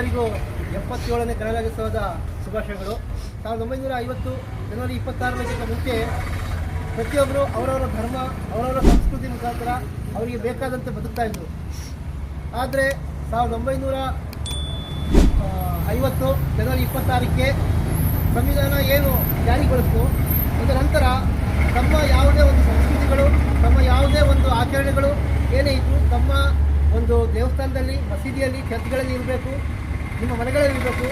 ಎಲ್ಲರಿಗೂ 77ನೇ ಗಣರಾಜ್ಯೋತ್ಸವದ ಶುಭಾಶಯಗಳು. 1950 ಜನವರಿ 26ಕ್ಕಿಂತ ಮುಂಚೆ ಪ್ರತಿಯೊಬ್ಬರು ಅವರವರ ಧರ್ಮ, ಅವರವರ ಸಂಸ್ಕೃತಿ ಮುಖಾಂತರ ಅವರಿಗೆ ಬೇಕಾದಂತೆ ಬದುಕ್ತಾ ಇದ್ದರು. ಆದರೆ 1950 ಜನವರಿ 26ಕ್ಕೆ ಸಂವಿಧಾನ ಏನು ಜಾರಿಗೊಳಿಸಿತು, ಅದರ ನಂತರ ತಮ್ಮ ಯಾವುದೇ ಒಂದು ಸಂಸ್ಕೃತಿಗಳು, ತಮ್ಮ ಯಾವುದೇ ಒಂದು ಆಚರಣೆಗಳು ಏನೇ ಇದ್ದರೂ ತಮ್ಮ ಒಂದು ದೇವಸ್ಥಾನದಲ್ಲಿ, ಮಸೀದಿಯಲ್ಲಿ, ಚರ್ಚ್ಗಳಲ್ಲಿ ಇರಬೇಕು, ನಿಮ್ಮ ಮನೆಗಳಲ್ಲಿ ಇರಬೇಕು.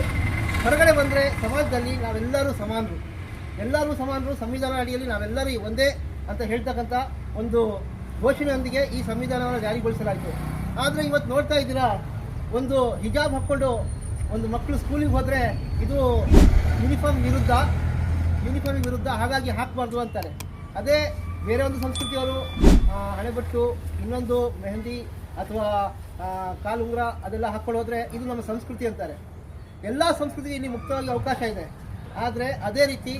ಹೊರಗಡೆ ಬಂದರೆ ಸಮಾಜದಲ್ಲಿ ನಾವೆಲ್ಲರೂ ಸಮಾನರು, ಎಲ್ಲರೂ ಸಮಾನರು, ಸಂವಿಧಾನ ಅಡಿಯಲ್ಲಿ ನಾವೆಲ್ಲರೂ ಒಂದೇ ಅಂತ ಹೇಳ್ತಕ್ಕಂಥ ಒಂದು ಘೋಷಣೆಯೊಂದಿಗೆ ಈ ಸಂವಿಧಾನವನ್ನು ಜಾರಿಗೊಳಿಸಲಾಯಿತು. ಆದರೆ ಇವತ್ತು ನೋಡ್ತಾ ಇದ್ದೀರಾ, ಒಂದು ಹಿಜಾಬ್ ಹಾಕ್ಕೊಂಡು ಒಂದು ಮಕ್ಕಳು ಸ್ಕೂಲಿಗೆ ಹೋದರೆ ಇದು ಯೂನಿಫಾರ್ಮ್ ವಿರುದ್ಧ, ಹಾಗಾಗಿ ಹಾಕಬಾರ್ದು ಅಂತಾರೆ. ಅದೇ ಬೇರೆ ಒಂದು ಸಂಸ್ಕೃತಿಯವರು ಹಣೆಬಟ್ಟು, ಇನ್ನೊಂದು ಮೆಹಂದಿ ಅಥವಾ ಕಾಲುಂಗುರ ಅದೆಲ್ಲ ಹಾಕ್ಕೊಂಡು ಹೋದರೆ ಇದು ನಮ್ಮ ಸಂಸ್ಕೃತಿ ಅಂತಾರೆ. ಎಲ್ಲ ಸಂಸ್ಕೃತಿಗೆ ಇಲ್ಲಿ ಮುಕ್ತವಾಗಿ ಅವಕಾಶ ಇದೆ. ಆದರೆ ಅದೇ ರೀತಿ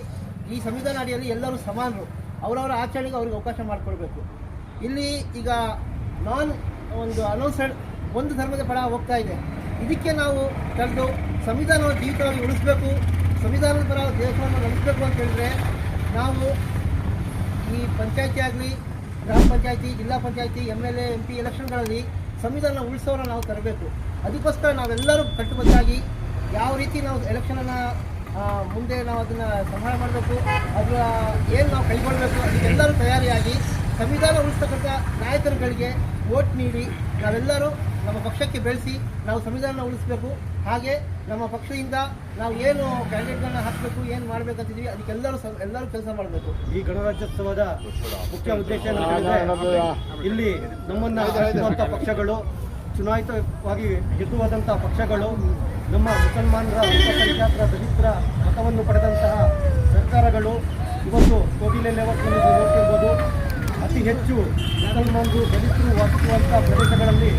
ಈ ಸಂವಿಧಾನ ಅಡಿಯಲ್ಲಿ ಎಲ್ಲರೂ ಸಮಾನರು, ಅವರವರ ಆಚರಣೆಗೆ ಅವ್ರಿಗೆ ಅವಕಾಶ ಮಾಡಿಕೊಡ್ಬೇಕು. ಇಲ್ಲಿ ಈಗ ಒಂದು ಅನೌನ್ಸೆಡ್ ಒಂದು ಧರ್ಮದ ಪರ ಹೋಗ್ತಾ ಇದೆ. ಇದಕ್ಕೆ ನಾವು ತಡೆದು ಸಂವಿಧಾನವನ್ನು ಜೀವಿತವಾಗಿ ಉಳಿಸಬೇಕು, ಸಂವಿಧಾನದ ಪರ ದೇಶವನ್ನು ನಡೆಸಬೇಕು ಅಂತ ಹೇಳಿದ್ರೆ ನಾವು ಈ ಪಂಚಾಯತಿ ಆಗಲಿ, ಗ್ರಾಮ ಪಂಚಾಯತಿ, ಜಿಲ್ಲಾ ಪಂಚಾಯತಿ, MLA MP ಎಲೆಕ್ಷನ್ಗಳಲ್ಲಿ ಸಂವಿಧಾನ ಉಳಿಸೋರನ್ನ ನಾವು ತರಬೇಕು. ಅದಕ್ಕೋಸ್ಕರ ನಾವೆಲ್ಲರೂ ಕಟ್ಟುಬದ್ಧಾಗಿ ಯಾವ ರೀತಿ ನಾವು ಎಲೆಕ್ಷನನ್ನು ಮುಂದೆ ನಾವು ಅದನ್ನು ಸಂಹಾರ ಮಾಡಬೇಕು, ಅದರ ಏನು ನಾವು ಕೈಗೊಳ್ಳಬೇಕು, ಅದಕ್ಕೆಲ್ಲರೂ ತಯಾರಿಯಾಗಿ ಸಂವಿಧಾನ ಉಳಿಸ್ತಕ್ಕಂಥ ನಾಯಕರುಗಳಿಗೆ ವೋಟ್ ನೀಡಿ ನಾವೆಲ್ಲರೂ ನಮ್ಮ ಪಕ್ಷಕ್ಕೆ ಬೆಳೆಸಿ ನಾವು ಸಂವಿಧಾನ ಉಳಿಸಬೇಕು. ಹಾಗೆ ನಮ್ಮ ಪಕ್ಷದಿಂದ ನಾವು ಏನು ಕ್ಯಾಂಡಿಡೇಟ್ಗಳನ್ನ ಹಾಕಬೇಕು, ಏನು ಮಾಡಬೇಕಂತಿದ್ದೀವಿ ಅದಕ್ಕೆಲ್ಲರೂ ಕೆಲಸ ಮಾಡಬೇಕು. ಈ ಗಣರಾಜ್ಯೋತ್ಸವದ ಮುಖ್ಯ ಉದ್ದೇಶ ಏನಂತಂದರೆ, ಇಲ್ಲಿ ನಮ್ಮನ್ನು ಆರಿಸುವಂಥ ಪಕ್ಷಗಳು, ಚುನಾಯಿತವಾಗಿ ಗೆದ್ದುವಾದಂಥ ಪಕ್ಷಗಳು, ನಮ್ಮ ಮುಸಲ್ಮಾನರ, ಅಲ್ಪಸಂಖ್ಯಾತರ, ದಲಿತರ ಮತವನ್ನು ಪಡೆದಂತಹ ಸರ್ಕಾರಗಳು ಇವತ್ತು ಕೋಗಿಲೆ ಲೇಔಟ್ನಲ್ಲಿ ನೋಡ್ತಿರ್ಬೋದು. ಅತಿ ಹೆಚ್ಚು ಮುಸಲ್ಮಾನರು, ದಲಿತರು ವಾಸಿಸುವಂಥ ಪ್ರದೇಶಗಳಲ್ಲಿ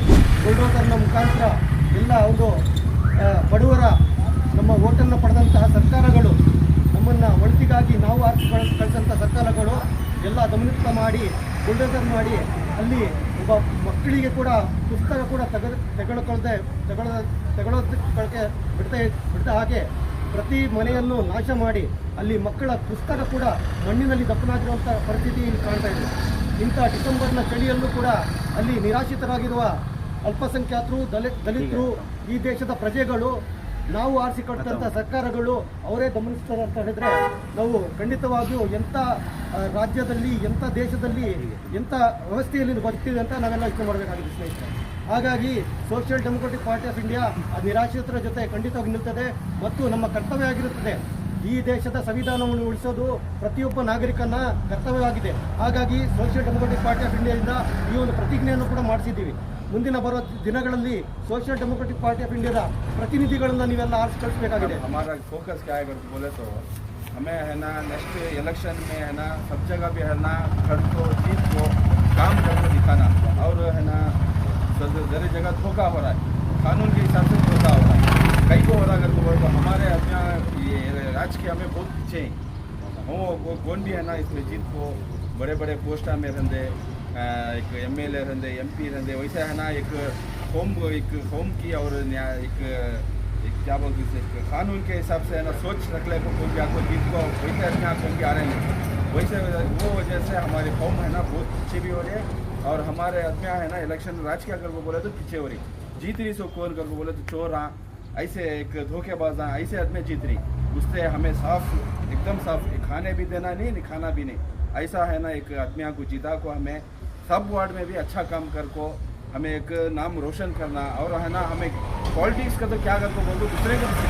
ಬುಲ್ಡೋಸರ್ನ ಮುಖಾಂತರ ಎಲ್ಲ ಒಂದು ಬಡವರ ನಮ್ಮ ಓಟನ್ನು ಪಡೆದಂತಹ ಸರ್ಕಾರಗಳು, ನಮ್ಮನ್ನು ಒಳತಿಗಾಗಿ ನಾವು ಆರಿಸಿ ಕಳಿಸಂಥ ಸರ್ಕಾರಗಳು ಎಲ್ಲ ದಮನಿತ ಮಾಡಿ, ಬುಲ್ಡೋಸರ್ ಮಾಡಿ, ಅಲ್ಲಿ ಒಬ್ಬ ಮಕ್ಕಳಿಗೆ ಕೂಡ ಪುಸ್ತಕ ಕೂಡ ತೆಗೊಳ್ಳೋದಕ್ಕೆ ಬಿಡ್ತಾ ಹಾಗೆ ಪ್ರತಿ ಮನೆಯನ್ನು ನಾಶ ಮಾಡಿ ಅಲ್ಲಿ ಮಕ್ಕಳ ಪುಸ್ತಕ ಕೂಡ ಮಣ್ಣಿನಲ್ಲಿ ದಪ್ಪನಾಗಿರುವಂಥ ಪರಿಸ್ಥಿತಿ ಇಲ್ಲಿ ಕಾಣ್ತಾ ಇದೆ. ಇಂಥ ಡಿಸೆಂಬರ್ನ ಚಳಿಯಲ್ಲೂ ಕೂಡ ಅಲ್ಲಿ ನಿರಾಶ್ರಿತರಾಗಿರುವ ಅಲ್ಪಸಂಖ್ಯಾತರು, ದಲಿತರು, ಈ ದೇಶದ ಪ್ರಜೆಗಳು, ನಾವು ಆರಿಸಿಕೊಟ್ಟಂಥ ಸರ್ಕಾರಗಳು ಅವರೇ ಗಮನಿಸ್ತಾರೆ ಅಂತ ಹೇಳಿದ್ರೆ ನಾವು ಖಂಡಿತವಾಗಿಯೂ ಎಂಥ ರಾಜ್ಯದಲ್ಲಿ, ಎಂಥ ದೇಶದಲ್ಲಿ, ಎಂಥ ವ್ಯವಸ್ಥೆಯಲ್ಲಿ ಬದುಕ್ತೀವಿ ಅಂತ ನಾವೆಲ್ಲ ಯೋಚನೆ ಮಾಡಬೇಕಾಗಿದೆ ಸ್ನೇಹಿತರೆ. ಹಾಗಾಗಿ social democratic party of India ನಿರಾಶ್ರಿತರ ಜೊತೆ ಖಂಡಿತವಾಗಿ ನಿಲ್ತದೆ ಮತ್ತು ನಮ್ಮ ಕರ್ತವ್ಯ ಆಗಿರುತ್ತದೆ. ಈ ದೇಶದ ಸಂವಿಧಾನವನ್ನು ಉಳಿಸೋದು ಪ್ರತಿಯೊಬ್ಬ ನಾಗರಿಕನ ಕರ್ತವ್ಯವಾಗಿದೆ. ಹಾಗಾಗಿ ಸೋಷಿಯಲ್ ಡೆಮೊಕ್ರೆಟಿಕ್ ಪಾರ್ಟಿ ಆಫ್ ಇಂಡಿಯಾದಿಂದ ಈ ಒಂದು ಪ್ರತಿಜ್ಞೆಯನ್ನು ಕೂಡ ಮಾಡಿಸಿದ್ದೀವಿ. ಮುಂದಿನ ಬರೋ ದಿನಗಳಲ್ಲಿ social democratic party of India प्रतिनिधिಗಳನ್ನ ನೀವೆಲ್ಲ ಆರಿಸಿ ಕಳಿಸಬೇಕಾಗಿದೆ. हमारा फोकस क्या है अगर बोले तो हमें है ना नेक्स्ट इलेक्शन में है ना सब जगह भी है ना खड़ को जीत को काम करके दिखाना, और है ना जगह जगह धोखा हो रहा है, कानून के हिसाब से धोखा हो रहा है, कई को हो रहा अगर बोले तो हमारे अपना ये राजकीय हमें बहुत पीछे वो कौन भी है ना इसमें जीत को बड़े बड़े पोस्टर में रहते, एक MLA रहते, MP रहते, वैसे है ना एक होम की और एक क्या बोलते हैं कानून के हिसाब से है ना सोच रख ले को कोई जीत को वैसे अपने आप कोई आ रहे हैं, वैसे वो वजह से हमारे कौम है ना बहुत पीछे भी हो रहे हैं, और हमारे आदमी है ना इलेक्शन राजकीय कर को बोले तो पीछे हो रही, जीत रही सो कौन कर को बोले तो चोर ऐसे एक धोखेबाज ऐसे आदमी जीत रही, उससे हमें साफ एकदम साफ खाने भी देना नहीं, खाना भी नहीं, ऐसा है ना एक आदमी को जीता को हमें सब वार्ड में भी अच्छा काम कर को हमें एक नाम रोशन करना, और है ना हमें पॉलिटिक्स का तो क्या करते बोलो दूसरे को